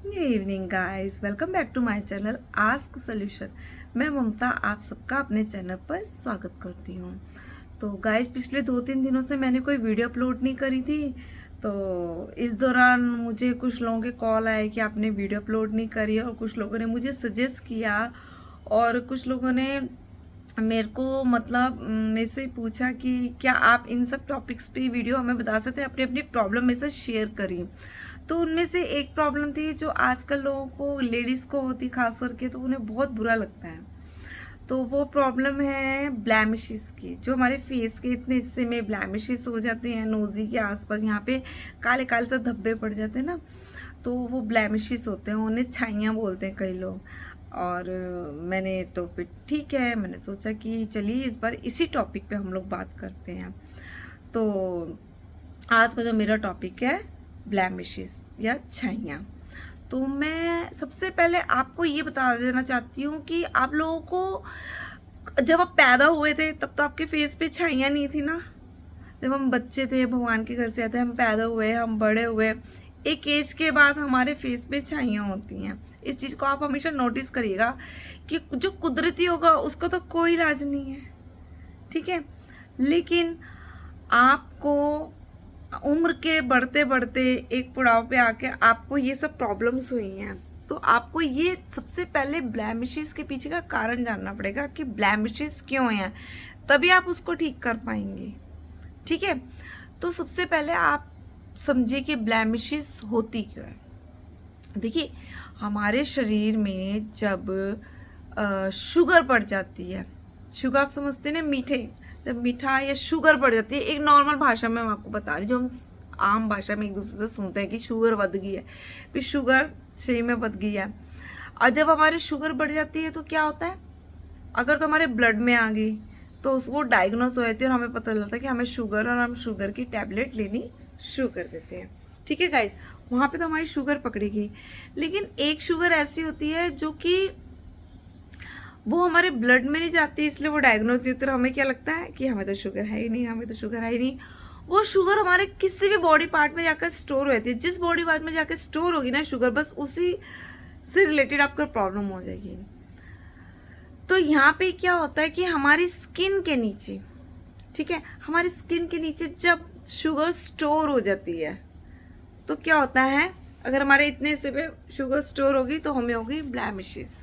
New evening guys, welcome back to my channel ask solution. मैं ममता आप सबका अपने चैनल पर स्वागत करती हूँ। तो गाइस, पिछले 2-3 दिनों से मैंने कोई वीडियो अपलोड नहीं करी थी। तो इस दौरान मुझे कुछ लोगों के कॉल आए कि आपने वीडियो अपलोड नहीं करी, और कुछ लोगों ने मुझे सजेस्ट किया, और कुछ लोगों ने मेरे को मेरे से पूछा कि क्या आप इन सब टॉपिक्स पे वीडियो हमें बता सकते हैं, अपनी अपनी प्रॉब्लम में से शेयर करिए। तो उनमें से एक प्रॉब्लम थी जो आजकल लोगों को, लेडीज़ को होती खास करके, तो उन्हें बहुत बुरा लगता है। तो वो प्रॉब्लम है ब्लैमिशेस की, जो हमारे फेस के इतने हिस्से में ब्लैमिशेस हो जाते हैं, नोज़ी के आसपास यहाँ पे काले काले से धब्बे पड़ जाते हैं ना, तो वो ब्लैमिशेस होते हैं, उन्हें छाइयाँ बोलते हैं कई लोग। और मैंने तो फिर ठीक है, मैंने सोचा कि चलिए इस बार इसी टॉपिक पे हम लोग बात करते हैं। तो आज का जो मेरा टॉपिक है ब्लैमिशेस या छाइयाँ। तो मैं सबसे पहले आपको ये बता देना चाहती हूँ कि आप लोगों को जब आप पैदा हुए थे तब तो आपके फेस पे छाइयाँ नहीं थी ना। जब हम बच्चे थे, भगवान के घर से आते, हम पैदा हुए, हम बड़े हुए, एक एज के बाद हमारे फेस पे छाइयाँ होती हैं। इस चीज़ को आप हमेशा नोटिस करिएगा कि जो कुदरती होगा उसका तो कोई इलाज नहीं है, ठीक है। लेकिन आपको उम्र के बढ़ते बढ़ते एक पड़ाव पे आके आपको ये सब प्रॉब्लम्स हुई हैं, तो आपको ये सबसे पहले ब्लैमिशेस के पीछे का कारण जानना पड़ेगा कि ब्लैमिशेस क्यों हैं, तभी आप उसको ठीक कर पाएंगे, ठीक है। तो सबसे पहले आप समझिए कि ब्लैमिशेस होती क्यों है। देखिए, हमारे शरीर में जब शुगर बढ़ जाती है, शुगर आप समझते हैं ना, मीठे, जब मीठा या शुगर बढ़ जाती है, एक नॉर्मल भाषा में मैं आपको बता रही हूँ, जो हम आम भाषा में एक दूसरे से सुनते हैं कि शुगर बढ़ गई है, फिर शुगर शरीर में बढ़ गई है। और जब हमारी शुगर बढ़ जाती है तो क्या होता है, अगर तो हमारे ब्लड में आ गई तो वो डायग्नोस हो जाती है और हमें पता चलता है कि हमें शुगर, और हम शुगर की टैबलेट लेनी शुरू कर देते हैं, ठीक है गाइस। वहाँ पे तो हमारी शुगर पकड़ेगी। लेकिन एक शुगर ऐसी होती है जो कि वो हमारे ब्लड में नहीं जाती, इसलिए वो डायग्नोस नहीं होती, और हमें क्या लगता है कि हमें तो शुगर है ही नहीं, हमें तो शुगर है ही नहीं। वो शुगर हमारे किसी भी बॉडी पार्ट में जाकर स्टोर हो जाती है। जिस बॉडी पार्ट में जाकर स्टोर होगी ना शुगर, बस उसी से रिलेटेड आपको प्रॉब्लम हो जाएगी। तो यहाँ पे क्या होता है कि हमारी स्किन के नीचे, ठीक है, हमारी स्किन के नीचे जब शुगर स्टोर हो जाती है तो क्या होता है, अगर हमारे इतने हिस्से पे शुगर स्टोर होगी तो हमें होगी ब्लैमिशेस,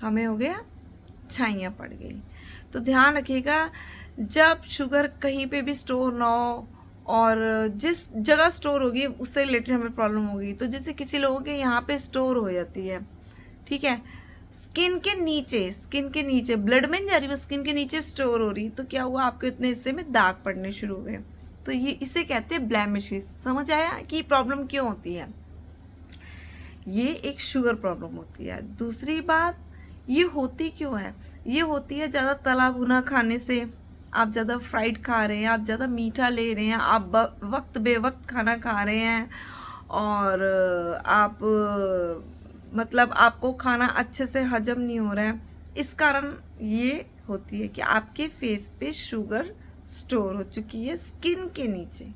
हमें हो गया छाइयाँ पड़ गई। तो ध्यान रखिएगा, जब शुगर कहीं पे भी स्टोर ना हो, और जिस जगह स्टोर होगी उससे रिलेटेड हमें प्रॉब्लम होगी। तो जैसे किसी लोगों के यहाँ पे स्टोर हो जाती है, ठीक है, स्किन के नीचे, स्किन के नीचे ब्लड में नहीं जा रही, वो स्किन के नीचे स्टोर हो रही, तो क्या हुआ, आपके इतने हिस्से में दाग पड़ने शुरू हो गए। तो ये इसे कहते हैं ब्लैमिशेस। समझ आया कि प्रॉब्लम क्यों होती है। ये एक शुगर प्रॉब्लम होती है। दूसरी बात, ये होती क्यों है, ये होती है ज़्यादा तला भुना खाने से। आप ज़्यादा फ्राइड खा रहे हैं, आप ज़्यादा मीठा ले रहे हैं, आप वक्त बेवक्त खाना खा रहे हैं, और आप मतलब आपको खाना अच्छे से हजम नहीं हो रहा है। इस कारण ये होती है कि आपके फेस पे शुगर स्टोर हो चुकी है स्किन के नीचे,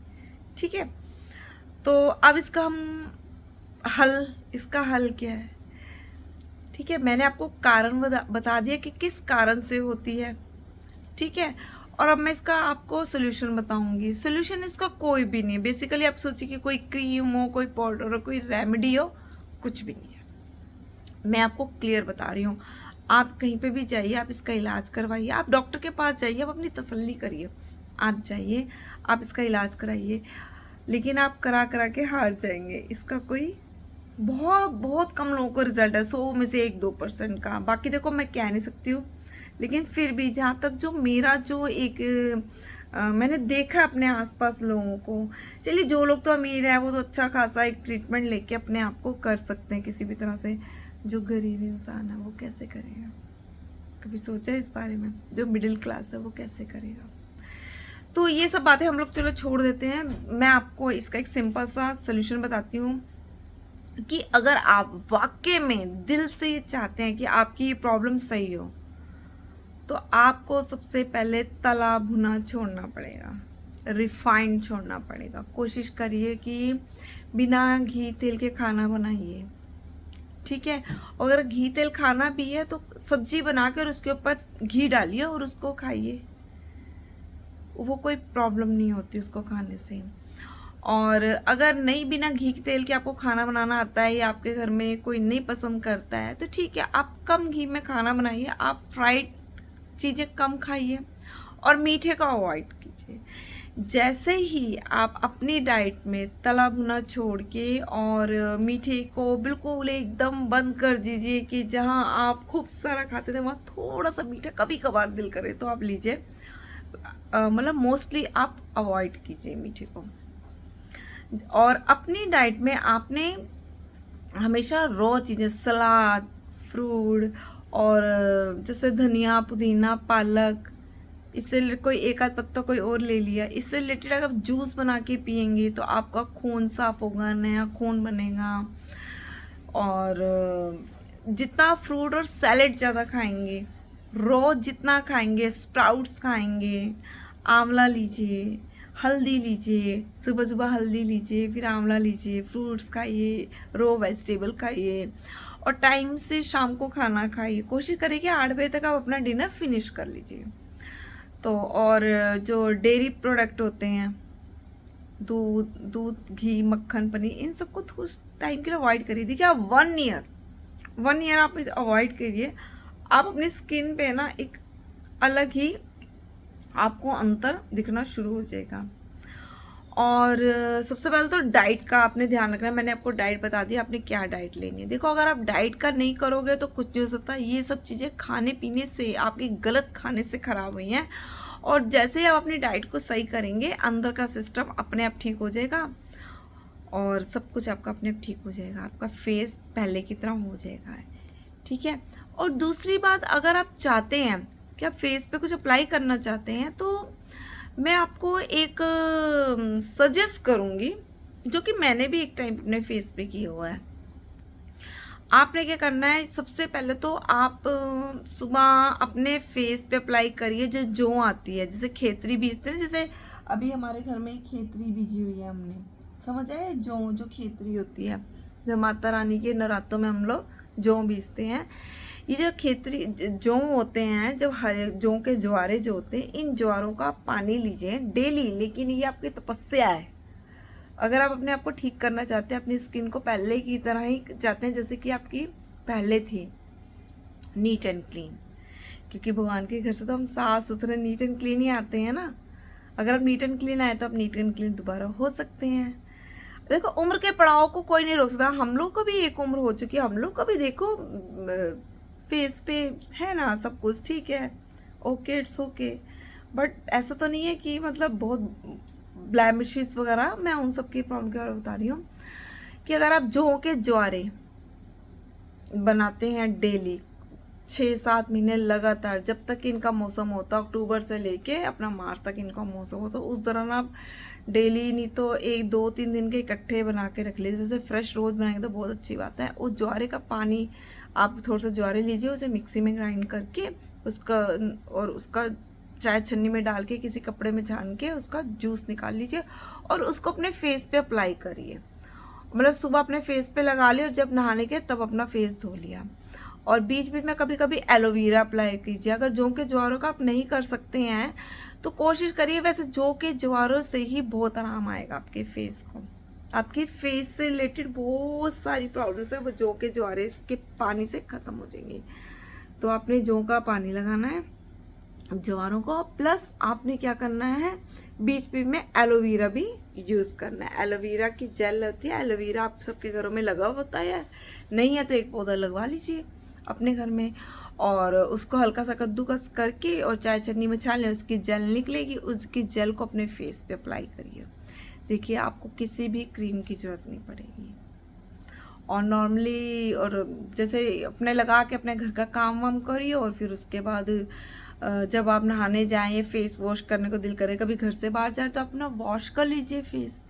ठीक है। तो अब इसका हल क्या है, ठीक है। मैंने आपको कारण बता दिया कि किस कारण से होती है, ठीक है। और अब मैं इसका आपको सोल्यूशन बताऊंगी। सोल्यूशन इसका कोई भी नहीं है। बेसिकली आप सोचिए कि कोई क्रीम हो, कोई पाउडर हो, कोई रेमेडी हो, कुछ भी नहीं है। मैं आपको क्लियर बता रही हूँ। आप कहीं पे भी जाइए, आप इसका इलाज करवाइए, आप डॉक्टर के पास जाइए, आप अपनी तसल्ली करिए, आप जाइए, आप इसका इलाज कराइए। लेकिन आप करा करा के हार जाएंगे। इसका कोई बहुत बहुत कम लोगों को रिजल्ट है, 100 में से 1-2% का। बाकी देखो, मैं कह नहीं सकती हूँ, लेकिन फिर भी जहाँ तक जो मेरा जो एक मैंने देखा अपने आसपास लोगों को, चलिए जो लोग तो अमीर है वो तो अच्छा खासा एक ट्रीटमेंट लेके अपने आप को कर सकते हैं किसी भी तरह से। जो गरीब इंसान है वो कैसे करेगा, कभी सोचा है इस बारे में? जो मिडिल क्लास है वो कैसे करेगा? तो ये सब बातें हम लोग चलो छोड़ देते हैं। मैं आपको इसका एक सिंपल सा सोल्यूशन बताती हूँ कि अगर आप वाकई में दिल से ये चाहते हैं कि आपकी ये प्रॉब्लम सही हो, तो आपको सबसे पहले तला भुना छोड़ना पड़ेगा, रिफाइंड छोड़ना पड़ेगा। कोशिश करिए कि बिना घी तेल के खाना बनाइए, ठीक है। अगर घी तेल खाना भी है तो सब्जी बना के और उसके ऊपर घी डालिए और उसको खाइए, वो कोई प्रॉब्लम नहीं होती उसको खाने से। और अगर नहीं बिना घी तेल के आपको खाना बनाना आता है या आपके घर में कोई नहीं पसंद करता है तो ठीक है, आप कम घी में खाना बनाइए, आप फ्राइड चीज़ें कम खाइए और मीठे का अवॉइड कीजिए। जैसे ही आप अपनी डाइट में तला भुना छोड़ के और मीठे को बिल्कुल एकदम बंद कर दीजिए कि जहाँ आप खूब सारा खाते थे वहाँ थोड़ा सा मीठा कभी कभार दिल करे तो आप लीजिए, मतलब मोस्टली आप अवॉइड कीजिए मीठे को। और अपनी डाइट में आपने हमेशा रॉ चीज़ें, सलाद, फ्रूट और जैसे धनिया, पुदीना, पालक, इससे कोई एक आध पत्ता कोई और ले लिया, इससे रिलेटेड अगर आप जूस बना के पियेंगे तो आपका खून साफ होगा, नया खून बनेगा। और जितना फ्रूट और सैलेड ज़्यादा खाएंगे, रॉ जितना खाएंगे, स्प्राउट्स खाएंगे, आंवला लीजिए, हल्दी लीजिए, सुबह सुबह हल्दी लीजिए, फिर आंवला लीजिए, फ्रूट्स खाइए, रॉ वेजिटेबल खाइए और टाइम से शाम को खाना खाइए। कोशिश करिए कि 8 बजे तक आप अपना डिनर फिनिश कर लीजिए। तो और जो डेयरी प्रोडक्ट होते हैं, दूध, घी, मक्खन, पनीर, इन सबको थोड़ा टाइम के लिए अवॉइड करिए। देखिए आप 1 ईयर आप इसे अवॉइड करिए, आप अपनी स्किन पे ना एक अलग ही आपको अंतर दिखना शुरू हो जाएगा। और सबसे पहले तो डाइट का आपने ध्यान रखना है। मैंने आपको डाइट बता दी, आपने क्या डाइट लेनी है। देखो अगर आप डाइट का नहीं करोगे तो कुछ नहीं हो सकता। ये सब चीज़ें खाने पीने से, आपके गलत खाने से खराब हुई हैं। और जैसे ही आप अपनी डाइट को सही करेंगे, अंदर का सिस्टम अपने आप ठीक हो जाएगा और सब कुछ आपका अपने आप ठीक हो जाएगा। आपका फेस पहले की तरह हो जाएगा, ठीक है। और दूसरी बात, अगर आप चाहते हैं कि आप फेस पे कुछ अप्लाई करना चाहते हैं तो मैं आपको एक सजेस्ट करूँगी, जो कि मैंने भी एक टाइम अपने फेस पे किया हुआ है। आपने क्या करना है, सबसे पहले तो आप सुबह अपने फेस पे अप्लाई करिए जो जौ आती है, जैसे खेतरी बीजते हैं। जैसे अभी हमारे घर में खेतरी बीजी हुई है हमने, समझ आए, जो खेतरी होती है, जो माता रानी के नवरात्रों में हम लोग जौ बीजते हैं। ये जो खेतरी जौ होते हैं, जब हरे जौ के ज्वारे जो होते हैं, इन ज्वारों का पानी लीजिए डेली। लेकिन ये आपकी तपस्या है। अगर आप अपने आप को ठीक करना चाहते हैं, अपनी स्किन को पहले की तरह ही चाहते हैं जैसे कि आपकी पहले थी, नीट एंड क्लीन, क्योंकि भगवान के घर से तो हम साफ सुथरे नीट एंड क्लीन ही आते हैं ना। अगर आप नीट एंड क्लीन आए तो आप नीट एंड क्लीन दोबारा हो सकते हैं। देखो उम्र के पड़ाव को कोई नहीं रोक सकता। हम लोग को भी एक उम्र हो चुकी है, हम लोग को भी देखो फेस पे है ना सब कुछ, ठीक है, ओके, इट्स ओके। बट ऐसा तो नहीं है कि मतलब बहुत ब्लैमिशेस वगैरह, मैं उन सब की प्रॉब्लम के बारे में बता रही हूँ कि अगर आप जौ के ज्वारे बनाते हैं डेली 6-7 महीने लगातार, जब तक इनका मौसम होता, अक्टूबर से लेके अपना मार्च तक इनका मौसम होता, उस दौरान आप डेली नहीं तो 1-2-3 दिन के इकट्ठे बना के रख लीजिए। जैसे फ्रेश रोज बनाएंगे तो बहुत अच्छी बात है। उस ज्वारे का पानी आप थोड़ा सा ज्वारे लीजिए, उसे मिक्सी में ग्राइंड करके उसका चाय छन्नी में डाल के किसी कपड़े में छान के उसका जूस निकाल लीजिए और उसको अपने फेस पे अप्लाई करिए। मतलब सुबह अपने फेस पे लगा लिया और जब नहाने के तब अपना फेस धो लिया। और बीच बीच में कभी कभी एलोवेरा अप्लाई कीजिए। अगर जौ के ज्वारों का आप नहीं कर सकते हैं तो कोशिश करिए, वैसे जौ के ज्वारों से ही बहुत आराम आएगा आपके फेस को। आपके फेस से रिलेटेड बहुत सारी प्रॉब्लम्स है वो जौ के ज्वारे के पानी से खत्म हो जाएंगी। तो आपने जौ का पानी लगाना है ज्वारों को, प्लस आपने क्या करना है, बीच बीच में एलोवेरा भी यूज करना है। एलोवेरा की जेल होती है, एलोवेरा आप सबके घरों में लगा होता है, नहीं है तो एक पौधा लगवा लीजिए अपने घर में और उसको हल्का सा कद्दूकस करके और चाय चटनी में छान लें, उसकी जेल निकलेगी, उसकी जेल को अपने फेस पे अप्लाई करिए। देखिए आपको किसी भी क्रीम की जरूरत नहीं पड़ेगी। और नॉर्मली और जैसे अपने लगा के अपने घर का काम वाम करिए और फिर उसके बाद जब आप नहाने जाएं, फेस वॉश करने को दिल करे, कभी घर से बाहर जाए तो अपना वॉश कर लीजिए फेस।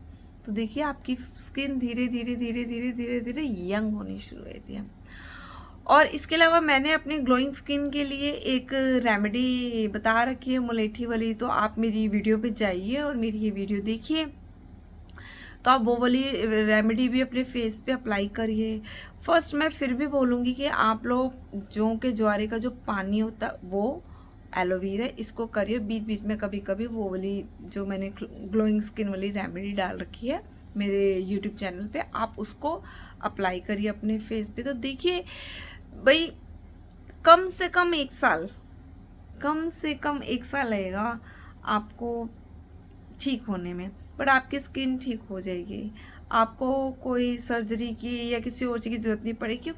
तो देखिए आपकी स्किन धीरे धीरे धीरे धीरे धीरे धीरे यंग होनी शुरू होती है। और इसके अलावा मैंने अपनी ग्लोइंग स्किन के लिए एक रेमेडी बता रखी है, मुलेठी वाली। तो आप मेरी वीडियो पे जाइए और मेरी ये वीडियो देखिए, तो आप वो वाली रेमेडी भी अपने फेस पे अप्लाई करिए। फर्स्ट मैं फिर भी बोलूँगी कि आप लोग जौ के ज्वारे का जो पानी होता है वो एलोवेरा इसको करिए, बीच बीच में कभी कभी वो वाली जो मैंने ग्लोइंग स्किन वाली रेमेडी डाल रखी है मेरे यूट्यूब चैनल पे, आप उसको अप्लाई करिए अपने फेस पे। तो देखिए भाई कम से कम 1 साल, कम से कम 1 साल लगेगा आपको ठीक होने में, बट आपकी स्किन ठीक हो जाएगी। आपको कोई सर्जरी की या किसी और चीज़ की जरूरत नहीं पड़ेगी,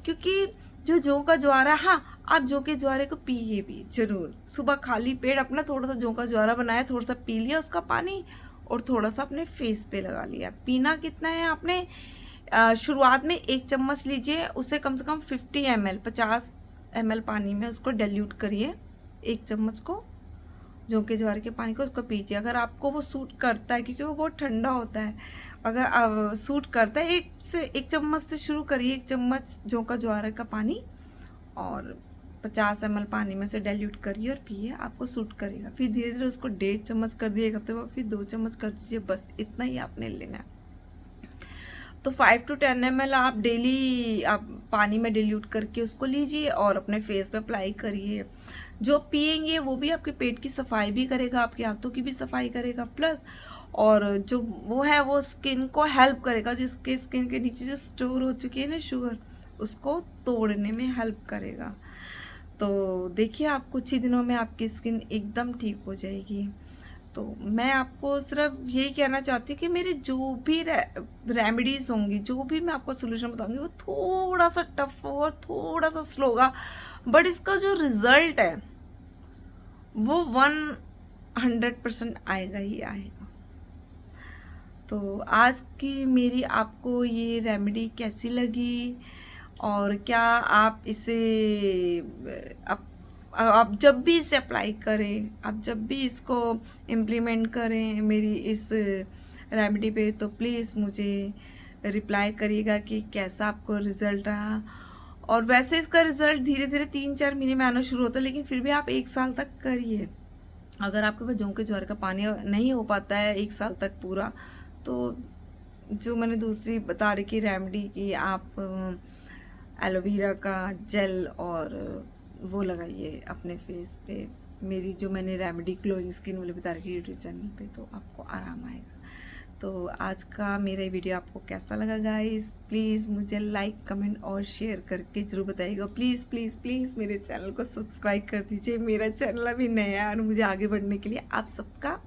क्योंकि जो जौ का ज्वारा, हाँ आप जौ के ज्वारे को पिए भी जरूर। सुबह खाली पेट अपना थोड़ा सा जौ का ज्वारा बनाया, थोड़ा सा पी लिया उसका पानी और थोड़ा सा अपने फेस पे लगा लिया। पीना कितना है आपने, शुरुआत में 1 चम्मच लीजिए, उसे कम से कम 50 ml 50 ml पानी में उसको डाइल्यूट करिए, 1 चम्मच को जौ के ज्वारे के पानी को उसको पीजिए। अगर आपको वो सूट करता है, क्योंकि वो बहुत ठंडा होता है, अगर सूट करता है 1 चम्मच से शुरू करिए, 1 चम्मच जौ का ज्वारे का पानी और 50 ml पानी में से डाइल्यूट करिए और पिए, आपको सूट करेगा। फिर धीरे धीरे उसको 1.5 चम्मच कर दिए 1 हफ्ते बाद, फिर 2 चम्मच कर दीजिए, बस इतना ही आपने लेना है। तो 5 to 10 ml आप डेली आप पानी में डिल्यूट करके उसको लीजिए और अपने फेस पे अप्लाई करिए। जो पिएंगे वो भी आपके पेट की सफाई भी करेगा, आपकी आंतों की भी सफाई करेगा, प्लस और जो वो है वो स्किन को हेल्प करेगा, जिसके स्किन के नीचे जो स्टोर हो चुकी है ना शुगर, उसको तोड़ने में हेल्प करेगा। तो देखिए आप कुछ ही दिनों में आपकी स्किन एकदम ठीक हो जाएगी। तो मैं आपको सिर्फ यही कहना चाहती हूँ कि मेरे जो भी रेमेडीज होंगी, जो भी मैं आपको सोल्यूशन बताऊंगी, वो थोड़ा सा टफ होगा और थोड़ा सा स्लो होगा, बट इसका जो रिजल्ट है वो 100% आएगा ही आएगा। तो आज की मेरी आपको ये रेमेडी कैसी लगी, और क्या आप इसे आप जब भी इसे अप्लाई करें, आप जब भी इसको इम्प्लीमेंट करें मेरी इस रेमेडी पे, तो प्लीज़ मुझे रिप्लाई करिएगा कि कैसा आपको रिज़ल्ट रहा। और वैसे इसका रिज़ल्ट धीरे धीरे 3-4 महीने में आना शुरू होता है, लेकिन फिर भी आप 1 साल तक करिए। अगर आपके पास जौ के ज्वार का पानी नहीं हो पाता है 1 साल तक पूरा, तो जो मैंने दूसरी बता रही रेमेडी की, आप एलोवेरा का जेल और वो लगाइए अपने फेस पे, मेरी जो मैंने रेमेडी ग्लोइंग स्किन वाली बता रही यूट्यूब चैनल पे, तो आपको आराम आएगा। तो आज का मेरा वीडियो आपको कैसा लगा गाइस, प्लीज़ मुझे लाइक कमेंट और शेयर करके ज़रूर बताइएगा। प्लीज़ प्लीज़ प्लीज़ मेरे चैनल को सब्सक्राइब कर दीजिए, मेरा चैनल अभी नया है और मुझे आगे बढ़ने के लिए आप सबका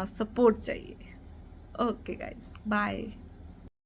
सपोर्ट चाहिए। Okay guys, bye.